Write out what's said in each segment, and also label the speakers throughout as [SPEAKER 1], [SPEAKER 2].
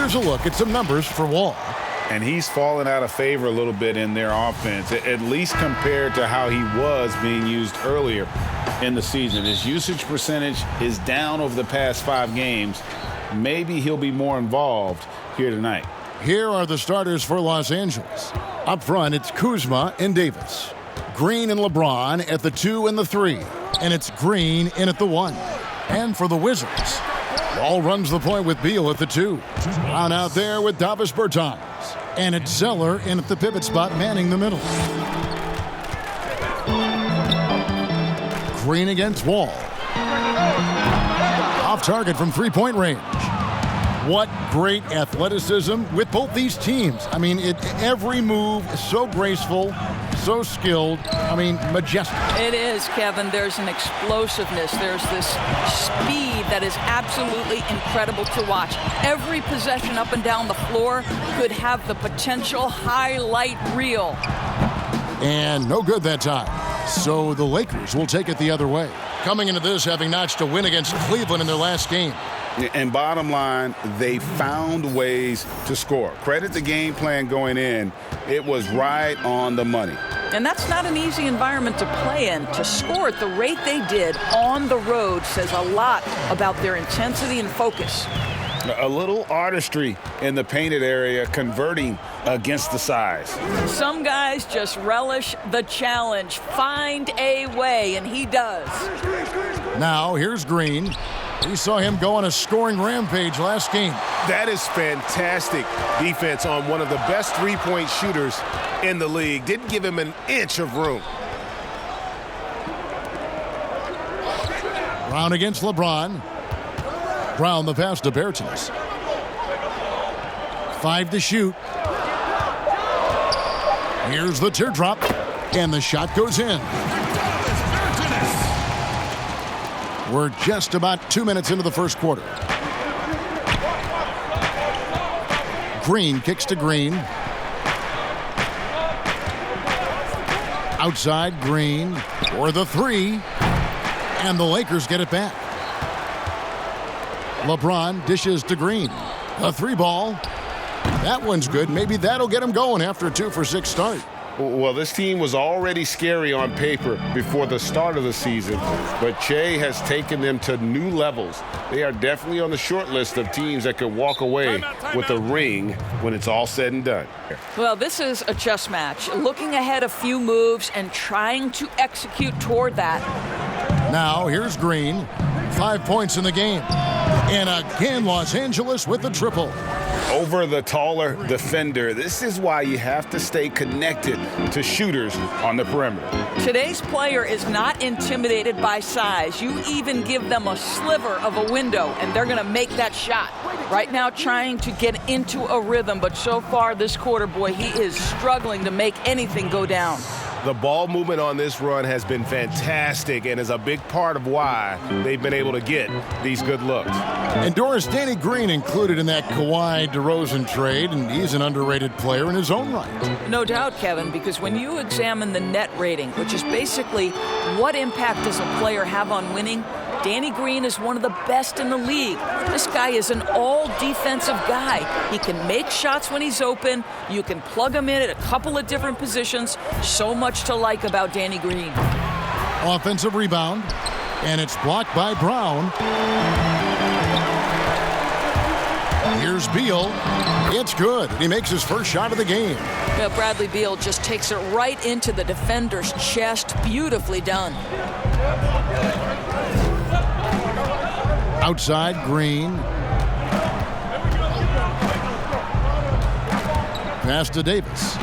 [SPEAKER 1] Here's a look at some numbers for Wall.
[SPEAKER 2] And he's fallen out of favor a little bit in their offense, at least compared to how he was being used earlier in the season. His usage percentage is down over the past 5 games. Maybe he'll be more involved here tonight.
[SPEAKER 1] Here are the starters for Los Angeles. Up front, it's Kuzma and Davis. Green and LeBron at the 2 and the 3. And it's Green in at the 1. And for the Wizards, Wall runs the point with Beal at the 2. Brown out there with Davis Bertans. And it's Zeller in at the pivot spot, manning the middle. Green against Wall. Off target from three-point range. What great athleticism with both these teams. I mean, every move is so graceful, so skilled. I mean, majestic.
[SPEAKER 3] It is, Kevin. There's an explosiveness. There's this speed that is absolutely incredible to watch. Every possession up and down the floor could have the potential highlight reel.
[SPEAKER 1] And no good that time. So the Lakers will take it the other way. Coming into this, having notched a win against Cleveland in their last game.
[SPEAKER 2] And bottom line, they found ways to score. Credit the game plan going in. It was right on the money.
[SPEAKER 3] And that's not an easy environment to play in. To score at the rate they did on the road says a lot about their intensity and focus.
[SPEAKER 2] A little artistry in the painted area, converting against the size.
[SPEAKER 3] Some guys just relish the challenge. Find a way, and he does.
[SPEAKER 1] Now, here's Green. We saw him go on a scoring rampage last game.
[SPEAKER 4] That is fantastic defense on one of the best three-point shooters in the league. Didn't give him an inch of room.
[SPEAKER 1] Brown against LeBron. Brown the pass to Bertans. 5 to shoot. Here's the teardrop. And the shot goes in. We're just about 2 minutes into the first quarter. Green kicks to Green. Outside Green for the 3. And the Lakers get it back. LeBron dishes to Green. A 3-ball. That one's good. Maybe that'll get him going after a 2-for-6 start.
[SPEAKER 2] Well, this team was already scary on paper before the start of the season, but Che has taken them to new levels. They are definitely on the short list of teams that could walk away with a ring when it's all said and done.
[SPEAKER 3] Well, this is a chess match. Looking ahead a few moves and trying to execute toward that.
[SPEAKER 1] Now, here's Green. 5 points in the game. And again, Los Angeles with the triple.
[SPEAKER 2] Over the taller defender. This is why you have to stay connected to shooters on the perimeter.
[SPEAKER 3] Today's player is not intimidated by size. You even give them a sliver of a window, and they're going to make that shot. Right now trying to get into a rhythm, but so far this quarter, boy, he is struggling to make anything go down.
[SPEAKER 4] The ball movement on this run has been fantastic and is a big part of why they've been able to get these good looks.
[SPEAKER 1] And Doris, Danny Green included in that Kawhi DeRozan trade, and he's an underrated player in his own right.
[SPEAKER 3] No doubt, Kevin, because when you examine the net rating, which is basically what impact does a player have on winning, Danny Green is one of the best in the league. This guy is an all-defensive guy. He can make shots when he's open. You can plug him in at a couple of different positions. So much to like about Danny Green.
[SPEAKER 1] Offensive rebound, and it's blocked by Brown. Here's Beal. It's good. He makes his first shot of the game.
[SPEAKER 3] Yeah, Bradley Beal just takes it right into the defender's chest. Beautifully done.
[SPEAKER 1] Outside, Green. Pass to Davis.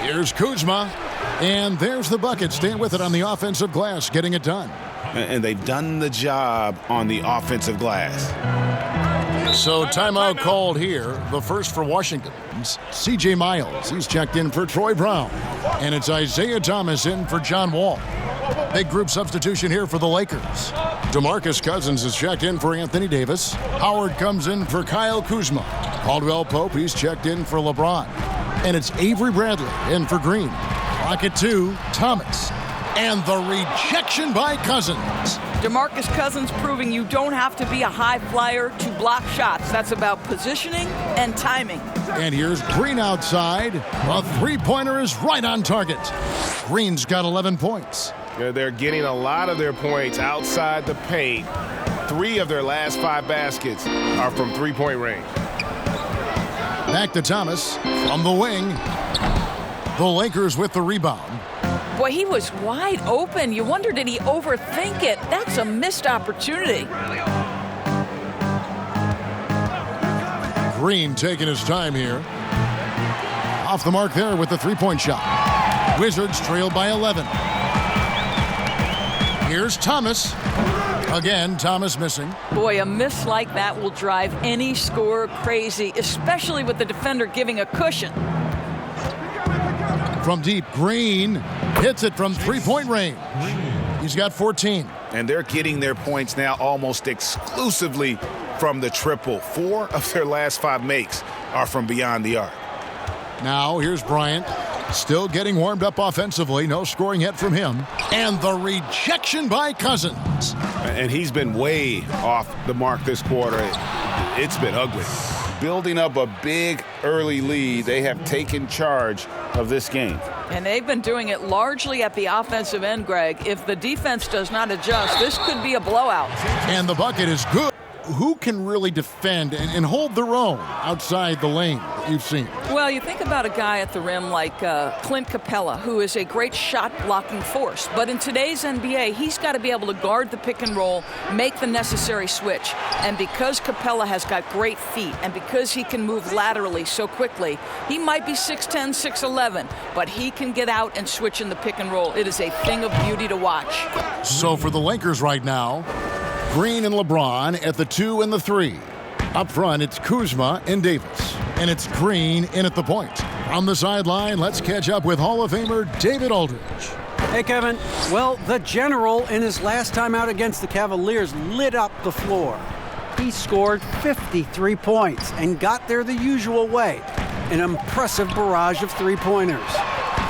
[SPEAKER 1] Here's Kuzma. And there's the bucket. Staying with it on the offensive glass, getting it done.
[SPEAKER 2] And they've done the job on the offensive glass.
[SPEAKER 1] So timeout called here. The first for Washington's C.J. Miles. He's checked in for Troy Brown. And it's Isaiah Thomas in for John Wall. Big group substitution here for the Lakers. DeMarcus Cousins is checked in for Anthony Davis. Howard comes in for Kyle Kuzma. Caldwell Pope, he's checked in for LeBron. And it's Avery Bradley in for Green. Pocket 2, Thomas. And the rejection by Cousins.
[SPEAKER 3] DeMarcus Cousins proving you don't have to be a high flyer to block shots. That's about positioning and timing.
[SPEAKER 1] And here's Green outside. A three-pointer is right on target. Green's got 11 points.
[SPEAKER 4] They're getting a lot of their points outside the paint. 3 of their last 5 baskets are from three-point range.
[SPEAKER 1] Back to Thomas from the wing. The Lakers with the rebound.
[SPEAKER 3] Boy, he was wide open. You wonder, did he overthink it? That's a missed opportunity.
[SPEAKER 1] Green taking his time here. Off the mark there with the three-point shot. Wizards trailed by 11. Here's Thomas. Again, Thomas missing.
[SPEAKER 3] Boy, a miss like that will drive any scorer crazy, especially with the defender giving a cushion.
[SPEAKER 1] From deep, Green hits it from three-point range. He's got 14.
[SPEAKER 2] And they're getting their points now almost exclusively from the triple. 4 of their last 5 makes are from beyond the arc.
[SPEAKER 1] Now here's Bryant. Still getting warmed up offensively. No scoring yet from him. And the rejection by Cousins.
[SPEAKER 2] And he's been way off the mark this quarter. It's been ugly. Building up a big early lead, they have taken charge of this game.
[SPEAKER 3] And they've been doing it largely at the offensive end, Greg. If the defense does not adjust, this could be a blowout.
[SPEAKER 1] And the bucket is good. Who can really defend and hold their own outside the lane that you've seen?
[SPEAKER 3] Well, you think about a guy at the rim like Clint Capella, who is a great shot-blocking force. But in today's NBA, he's got to be able to guard the pick and roll, make the necessary switch. And because Capella has got great feet and because he can move laterally so quickly, he might be 6'10", 6'11", but he can get out and switch in the pick and roll. It is a thing of beauty to watch.
[SPEAKER 1] So for the Lakers right now, Green and LeBron at the 2 and the 3. Up front, it's Kuzma and Davis. And it's Green in at the point. On the sideline, let's catch up with Hall of Famer David Aldridge.
[SPEAKER 5] Hey, Kevin. Well, the General, in his last time out against the Cavaliers, lit up the floor. He scored 53 points and got there the usual way, an impressive barrage of three-pointers.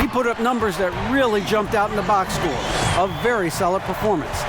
[SPEAKER 5] He put up numbers that really jumped out in the box score. A very solid performance.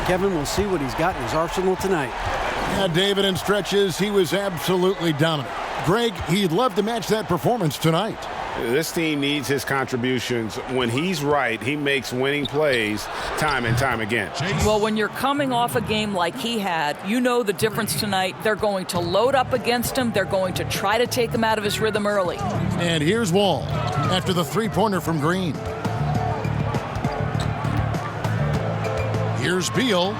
[SPEAKER 5] Kevin will see what he's got in his arsenal tonight.
[SPEAKER 1] Yeah, David, in stretches, he was absolutely dominant. Greg, he'd love to match that performance tonight.
[SPEAKER 4] This team needs his contributions. When he's right, he makes winning plays time and time again.
[SPEAKER 3] Well, when you're coming off a game like he had, you know the difference tonight. They're going to load up against him. They're going to try to take him out of his rhythm early.
[SPEAKER 1] And here's Wall after the three-pointer from Green. Here's Beal.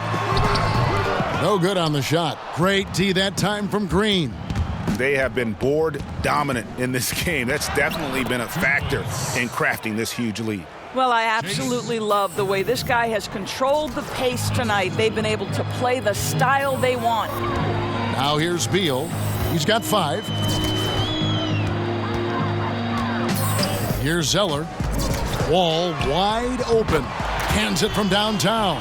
[SPEAKER 1] No good on the shot. Great D that time from Green.
[SPEAKER 2] They have been board dominant in this game. That's definitely been a factor in crafting this huge lead.
[SPEAKER 3] Well, I absolutely love the way this guy has controlled the pace tonight. They've been able to play the style they want.
[SPEAKER 1] Now here's Beal. He's got 5. Here's Zeller. Wall wide open. Hands it from downtown.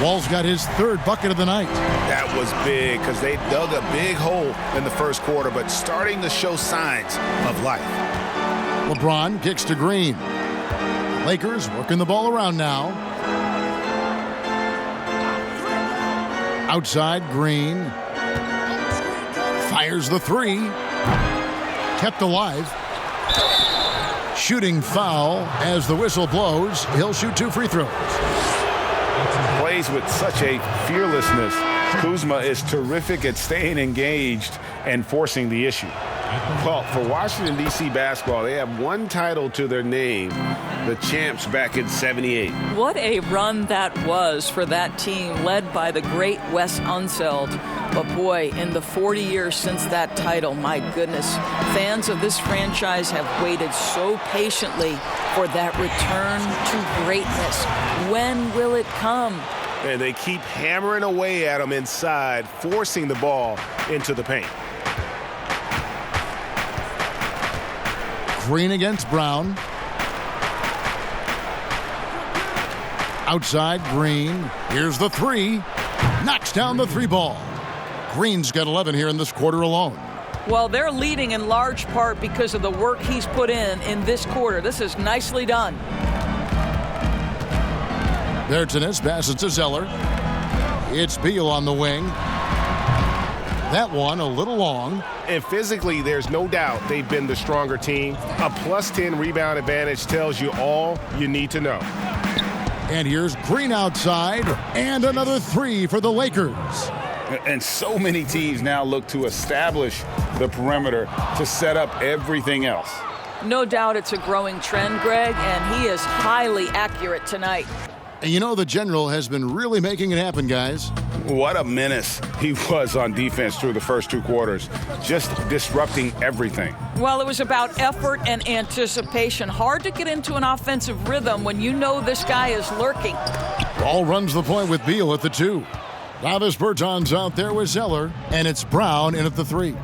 [SPEAKER 1] Wall's got his 3rd bucket of the night.
[SPEAKER 2] That was big because they dug a big hole in the first quarter, but starting to show signs of life.
[SPEAKER 1] LeBron kicks to Green. Lakers working the ball around now. Outside, Green. Fires the 3. Kept alive. Shooting foul as the whistle blows. He'll shoot 2 free throws.
[SPEAKER 2] Plays with such a fearlessness. Kuzma is terrific at staying engaged and forcing the issue. Well, for Washington, D.C. basketball, they have one title to their name, the champs back in '78.
[SPEAKER 3] What a run that was for that team led by the great Wes Unseld. But boy, in the 40 years since that title, my goodness, fans of this franchise have waited so patiently for that return to greatness. When will it come?
[SPEAKER 4] And they keep hammering away at him inside, forcing the ball into the paint.
[SPEAKER 1] Green against Brown. Outside, Green. Here's the 3. Knocks down the 3 ball. Green's got 11 here in this quarter alone.
[SPEAKER 3] Well, they're leading in large part because of the work he's put in this quarter. This is nicely done.
[SPEAKER 1] Bertines passes to Zeller. It's Beal on the wing. That one a little long.
[SPEAKER 4] And physically, there's no doubt they've been the stronger team. A +10 rebound advantage tells you all you need to know.
[SPEAKER 1] And here's Green outside, and another three for the Lakers.
[SPEAKER 2] And so many teams now look to establish the perimeter to set up everything else.
[SPEAKER 3] No doubt it's a growing trend, Greg, and he is highly accurate tonight.
[SPEAKER 1] And you know the General has been really making it happen, guys.
[SPEAKER 2] What a menace he was on defense through the first 2 quarters, just disrupting everything.
[SPEAKER 3] Well, it was about effort and anticipation. Hard to get into an offensive rhythm when you know this guy is lurking.
[SPEAKER 1] Ball runs the point with Beal at the 2. Davis Bertans out there with Zeller, and it's Brown in at the 3.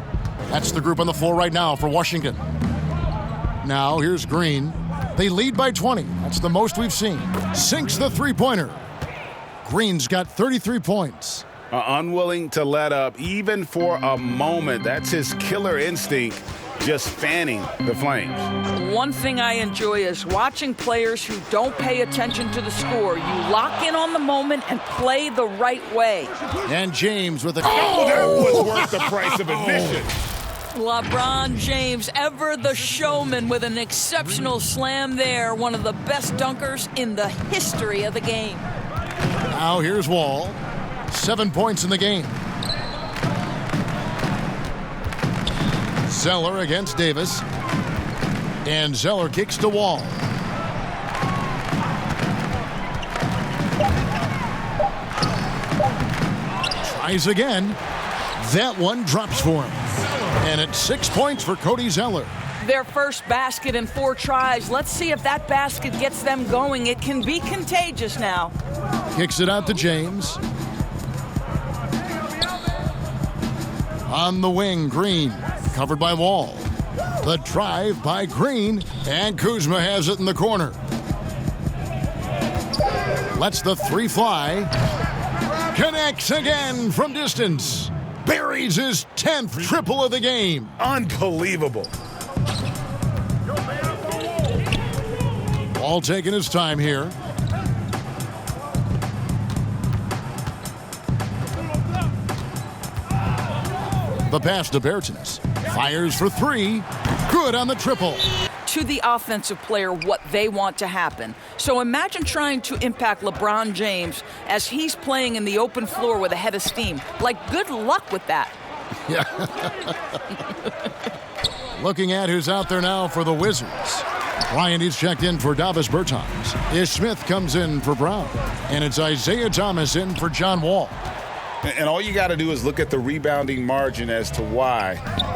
[SPEAKER 1] That's the group on the floor right now for Washington. Now here's Green. They lead by 20. That's the most we've seen. Sinks the three-pointer. Green's got 33 points.
[SPEAKER 2] Unwilling to let up even for a moment. That's his killer instinct, just fanning the flames.
[SPEAKER 3] One thing I enjoy is watching players who don't pay attention to the score. You lock in on the moment and play the right way.
[SPEAKER 1] And James with a...
[SPEAKER 4] Oh, that was worth the price of admission.
[SPEAKER 3] LeBron James, ever the showman, with an exceptional slam there. One of the best dunkers in the history of the game.
[SPEAKER 1] Now here's Wall. 7 points in the game. Zeller against Davis. And Zeller kicks to Wall. Tries again. That one drops for him. And it's 6 points for Cody Zeller.
[SPEAKER 3] Their first basket in 4 tries. Let's see if that basket gets them going. It can be contagious now.
[SPEAKER 1] Kicks it out to James. On the wing, Green. Covered by Wall. The drive by Green. And Kuzma has it in the corner. Lets the 3 fly. Connects again from distance. Buries his 10th triple of the game.
[SPEAKER 4] Unbelievable.
[SPEAKER 1] All taking his time here. The pass to Bertans. Fires for 3. Good on the triple.
[SPEAKER 3] To the offensive player what they want to happen. So imagine trying to impact LeBron James as he's playing in the open floor with a head of steam. Like, good luck with that.
[SPEAKER 1] Yeah. Looking at who's out there now for the Wizards. Bryant is checked in for Davis Bertans. Ish Smith comes in for Brown. And it's Isaiah Thomas in for John Wall.
[SPEAKER 2] And all you got to do is look at the rebounding margin as to why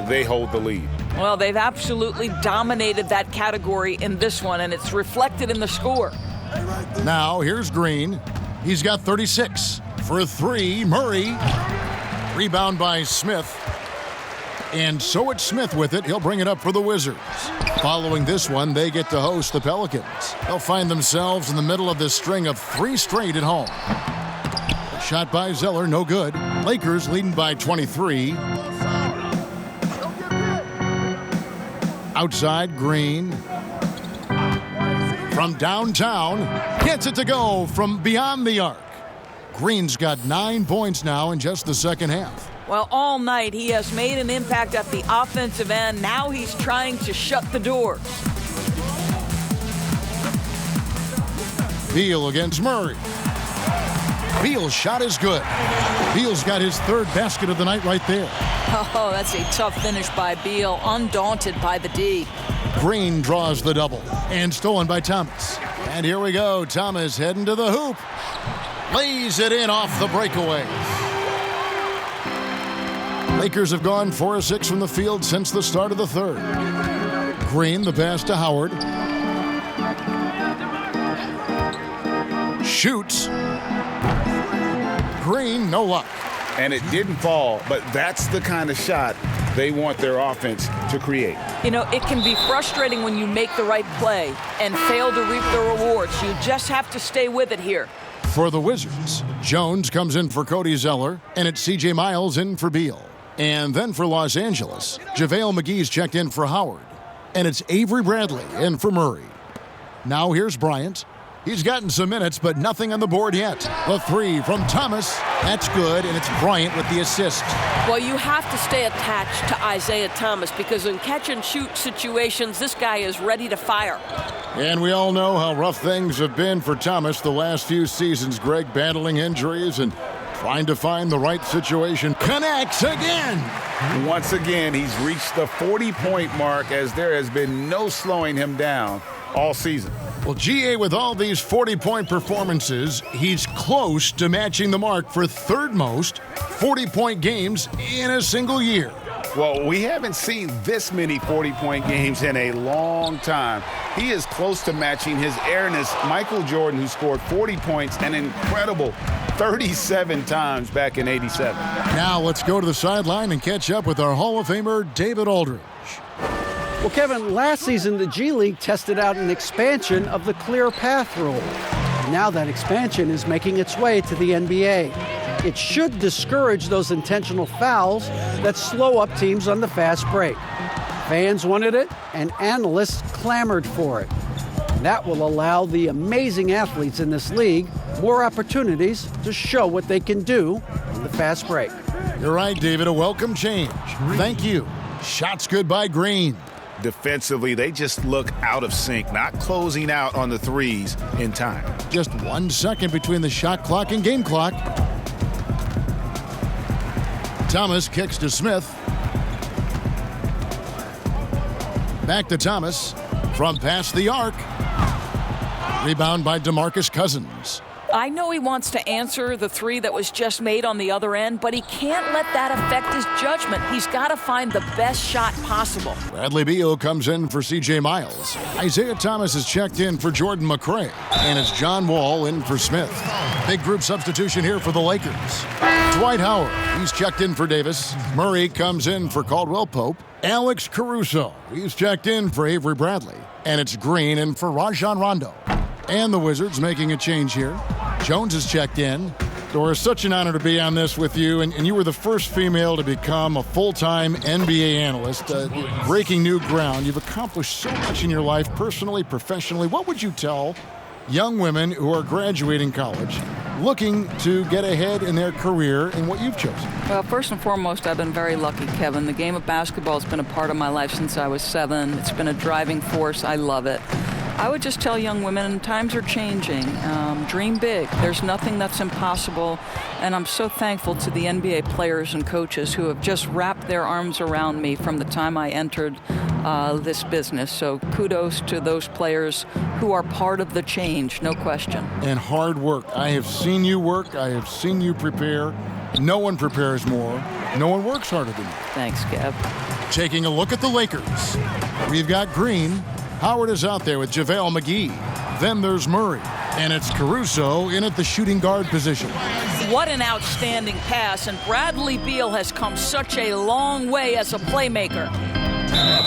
[SPEAKER 2] they hold the lead.
[SPEAKER 3] Well, they've absolutely dominated that category in this one, and it's reflected in the score.
[SPEAKER 1] Now, here's Green. He's got 36. For 3, Murray. Rebound by Smith. And so it's Smith with it. He'll bring it up for the Wizards. Following this one, they get to host the Pelicans. They'll find themselves in the middle of this string of 3 straight at home. Shot by Zeller, no good. Lakers leading by 23. Outside, Green. From downtown, gets it to go from beyond the arc. Green's got 9 points now in just the second half.
[SPEAKER 3] Well, all night he has made an impact at the offensive end. Now he's trying to shut the door.
[SPEAKER 1] Beal against Murray. Beal's shot is good. Beal's got his 3rd basket of the night right there.
[SPEAKER 3] Oh, that's a tough finish by Beal, undaunted by the D.
[SPEAKER 1] Green draws the double, and stolen by Thomas. And here we go, Thomas heading to the hoop. Lays it in off the breakaway. Lakers have gone 4 of 6 from the field since the start of the 3rd. Green, the pass to Howard. Shoots. Green, no luck.
[SPEAKER 2] And it didn't fall, but that's the kind of shot they want their offense to create.
[SPEAKER 3] You know, it can be frustrating when you make the right play and fail to reap the rewards. You just have to stay with it here.
[SPEAKER 1] For the Wizards, Jones comes in for Cody Zeller, and it's C.J. Miles in for Beal. And then for Los Angeles, JaVale McGee's checked in for Howard. And it's Avery Bradley in for Murray. Now here's Bryant. He's gotten some minutes, but nothing on the board yet. The three from Thomas. That's good, and it's Bryant with the assist.
[SPEAKER 6] Well, you have to stay attached to Isaiah Thomas because in catch-and-shoot situations, this guy is ready to fire.
[SPEAKER 1] And we all know how rough things have been for Thomas the last few seasons, Greg, battling injuries and trying to find the right situation. Connects again.
[SPEAKER 2] Once again, he's reached the 40-point mark as there has been no slowing him down all season.
[SPEAKER 1] Well, GA, with all these 40-point performances, he's close to matching the mark for third most 40-point games in a single year.
[SPEAKER 2] Well, we haven't seen this many 40-point games in a long time. He is close to matching his airness, Michael Jordan, who scored 40 points an incredible 37 times back in '87.
[SPEAKER 1] Now let's go to the sideline and catch up with our Hall of Famer, David Aldridge.
[SPEAKER 5] Well, Kevin, last season the G League tested out an expansion of the clear path rule. Now that expansion is making its way to the NBA. It should discourage those intentional fouls that slow up teams on the fast break. Fans wanted it, and analysts clamored for it. That will allow the amazing athletes in this league more opportunities to show what they can do on the fast break.
[SPEAKER 1] You're right, David. A welcome change. Thank you. Shots good by Green.
[SPEAKER 4] Defensively, they just look out of sync, not closing out on the threes in time.
[SPEAKER 1] Just 1 second between the shot clock and game clock. Thomas kicks to Smith. Back to Thomas from past the arc. Rebound by DeMarcus Cousins.
[SPEAKER 3] I know he wants to answer the three that was just made on the other end, but he can't let that affect his judgment. He's got to find the best shot possible.
[SPEAKER 1] Bradley Beal comes in for C.J. Miles. Isaiah Thomas is checked in for Jordan McRae. And it's John Wall in for Smith. Big group substitution here for the Lakers. Dwight Howard, he's checked in for Davis. Murray comes in for Caldwell Pope. Alex Caruso, he's checked in for Avery Bradley. And it's Green in for Rajon Rondo. And the Wizards making a change here. Jones is checked in. Dora, such an honor to be on this with you. And you were the first female to become a full-time NBA analyst, breaking new ground. You've accomplished so much in your life, personally, professionally. What would you tell young women who are graduating college, looking to get ahead in their career in what you've chosen?
[SPEAKER 3] Well, first and foremost, I've been very lucky, Kevin. The game of basketball has been a part of my life since I was 7. It's been a driving force. I love it. I would just tell young women, times are changing. Dream big. There's nothing that's impossible. And I'm so thankful to the NBA players and coaches who have just wrapped their arms around me from the time I entered this business. So kudos to those players who are part of the change, no question.
[SPEAKER 1] And hard work. I have seen you work. I have seen you prepare. No one prepares more. No one works harder than you.
[SPEAKER 3] Thanks, Kev.
[SPEAKER 1] Taking a look at the Lakers. We've got Green. Howard is out there with JaVale McGee. Then there's Murray. And it's Caruso in at the shooting guard position.
[SPEAKER 3] What an outstanding pass. And Bradley Beal has come such a long way as a playmaker.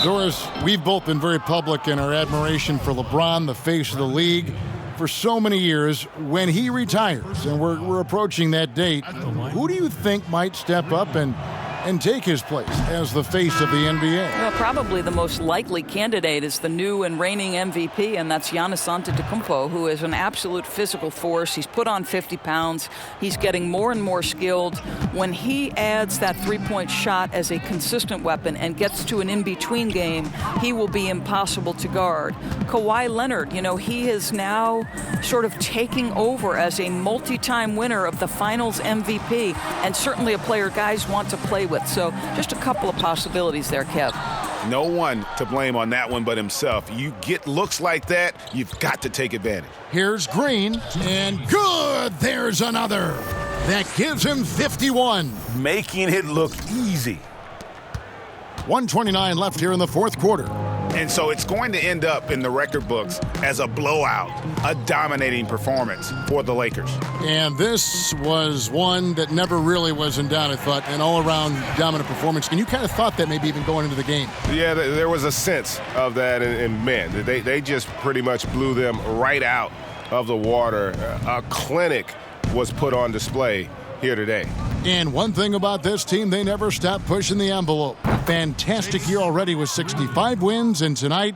[SPEAKER 1] Doris, we've both been very public in our admiration for LeBron, the face of the league, for so many years. When he retires, and we're approaching that date, who do you think might step up and take his place as the face of the NBA?
[SPEAKER 3] Well, probably the most likely candidate is the new and reigning MVP, and that's Giannis Antetokounmpo, who is an absolute physical force. He's put on 50 pounds. He's getting more and more skilled. When he adds that three-point shot as a consistent weapon and gets to an in-between game, he will be impossible to guard. Kawhi Leonard, he is now sort of taking over as a multi-time winner of the Finals MVP, and certainly a player guys want to play with. So just a couple of possibilities there, Kev.
[SPEAKER 4] No one to blame on that one but himself. You get looks like that, you've got to take advantage.
[SPEAKER 1] Here's Green, and good! There's another. That gives him 51.
[SPEAKER 4] Making it look easy.
[SPEAKER 1] 1:29 left here in the fourth quarter.
[SPEAKER 4] And so it's going to end up in the record books as a blowout, a dominating performance for the Lakers.
[SPEAKER 1] And this was one that never really was in doubt, I thought, an all-around dominant performance. And you kind of thought that maybe even going into the game.
[SPEAKER 4] Yeah, there was a sense of that, and man, they just pretty much blew them right out of the water. A clinic was put on display here today.
[SPEAKER 1] And one thing about this team, they never stop pushing the envelope. Fantastic year already with 65 wins, and tonight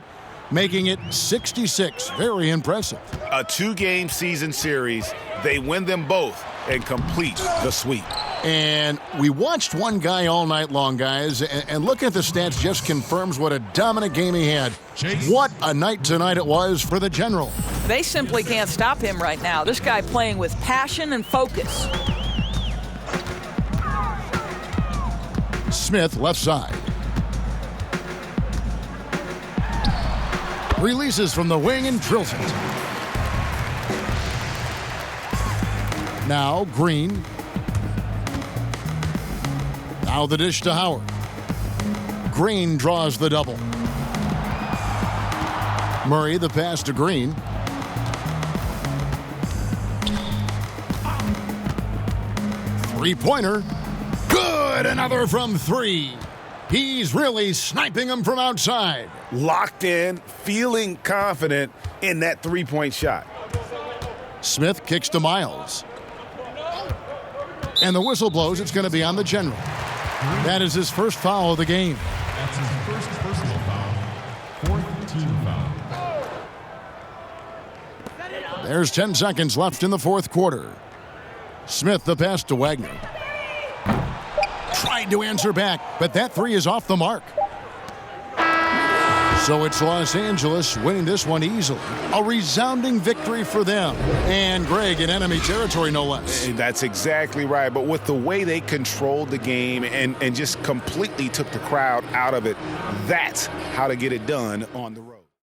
[SPEAKER 1] making it 66. Very impressive.
[SPEAKER 2] A 2-game season series. They win them both and complete the sweep.
[SPEAKER 1] And we watched one guy all night long, guys, and looking at the stats just confirms what a dominant game he had. What a night tonight it was for the General.
[SPEAKER 3] They simply can't stop him right now. This guy playing with passion and focus.
[SPEAKER 1] Smith, left side. Releases from the wing and drills it. Now Green. Now the dish to Howard. Green draws the double. Murray the pass to Green. Three-pointer. Good! Another from 3. He's really sniping them from outside.
[SPEAKER 2] Locked in, feeling confident in that 3-point shot.
[SPEAKER 1] Smith kicks to Miles. And the whistle blows. It's going to be on the General. That is his first foul of the game.
[SPEAKER 7] That's his first personal foul. 4th team foul.
[SPEAKER 1] There's 10 seconds left in the fourth quarter. Smith the pass to Wagner. Tried to answer back, but that 3 is off the mark. So it's Los Angeles winning this one easily. A resounding victory for them. And Greg in enemy territory, no less.
[SPEAKER 2] That's exactly right. But with the way they controlled the game and just completely took the crowd out of it, that's how to get it done on the road.